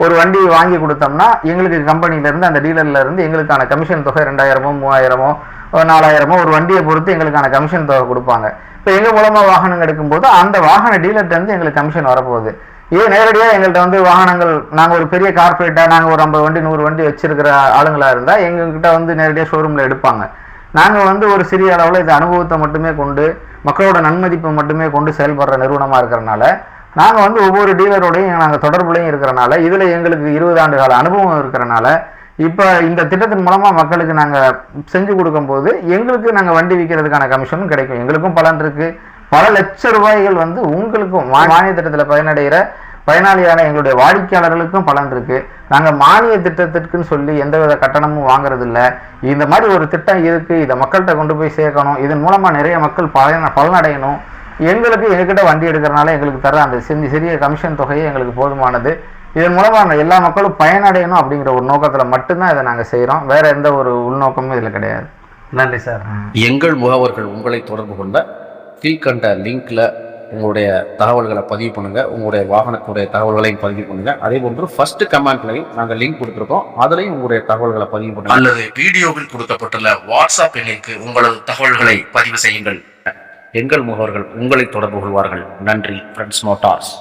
ஒரு வண்டி வாங்கி கொடுத்தோம்னா எங்களுக்கு கம்பெனிலேருந்து அந்த டீலர்லேருந்து எங்களுக்கான கமிஷன் தொகை 2000மோ 3000மோ 4000மோ ஒரு வண்டியை பொறுத்து எங்களுக்கான கமிஷன் தொகை கொடுப்பாங்க. இப்போ எங்கள் மூலமாக வாகனம் எடுக்கும்போது அந்த வாகன டீலர்கிட்டருந்து எங்களுக்கு கமிஷன் வரப்போகுது. இதே நேரடியாக எங்கள்கிட்ட வந்து வாகனங்கள் நாங்கள் ஒரு பெரிய கார்பரேட்டாக நாங்கள் ஒரு 50 வண்டி 100 வண்டி வச்சிருக்கிற ஆளுங்களாக இருந்தால் எங்ககிட்ட வந்து நேரடியாக ஷோரூமில் எடுப்பாங்க. நாங்கள் வந்து ஒரு சிறிய அளவில் இது அனுபவத்தை மட்டுமே கொண்டு மக்களோட நன்மதிப்பை மட்டுமே கொண்டு செயல்படுற நிறுவனமாக இருக்கிறனால நாங்கள் வந்து ஒவ்வொரு டீலரோடையும் நாங்கள் தொடர்புலையும் இருக்கிறனால இதில் எங்களுக்கு 20 ஆண்டு கால அனுபவம் இருக்கிறனால இப்போ இந்த திட்டத்தின் மூலமாக மக்களுக்கு நாங்கள் செஞ்சு கொடுக்கும்போது எங்களுக்கு நாங்கள் வண்டி விற்கிறதுக்கான கமிஷனும் கிடைக்கும். எங்களுக்கும் பலன் இருக்குது. பல லட்ச ரூபாய்கள் வந்து உங்களுக்கும் மானிய திட்டத்தில் பயனடைகிற பயனாளியான எங்களுடைய வாடிக்கையாளர்களுக்கும் பலன் இருக்கு. நாங்கள் மானிய திட்டத்திற்குன்னு சொல்லி எந்தவித கட்டணமும் வாங்குறது இல்லை. இந்த மாதிரி ஒரு திட்டம் இருக்கு, இதை மக்கள்கிட்ட கொண்டு போய் சேர்க்கணும், இதன் மூலமா நிறைய மக்கள் பலனடையணும். எங்ககிட்ட வண்டி எடுக்கிறனால எங்களுக்கு தர அந்த சிறிய கமிஷன் தொகையே எங்களுக்கு போதுமானது. இதன் மூலமா எல்லா மக்களும் பயனடையணும் அப்படிங்கிற ஒரு நோக்கத்தில் மட்டும்தான் இதை நாங்கள் செய்கிறோம். வேற எந்த ஒரு உள்நோக்கமும் இதில் கிடையாது. நன்றி சார். எங்கள் முகவர்கள் உங்களை தொடர்பு கொண்ட கீழ்கண்ட லிங்க்ல உங்களுடைய தகவல்களை பதிவு பண்ணுங்க, உங்களுடைய வாகனத்துடைய தகவல்களையும் பதிவு பண்ணுங்க. அதே போன்று ஃபர்ஸ்ட் கமெண்ட்லையும் நாங்கள் லிங்க் கொடுத்துருக்கோம், அதுலையும் உங்களுடைய தகவல்களை பதிவு பண்ணுங்க. அல்லது வீடியோவில் கொடுக்கப்பட்டுள்ள வாட்ஸ்அப் எண்ணிற்கு உங்களது தகவல்களை பதிவு செய்யுங்கள். எங்கள் முகவர்கள் உங்களை தொடர்பு கொள்வார்கள். நன்றி. Friends Motors.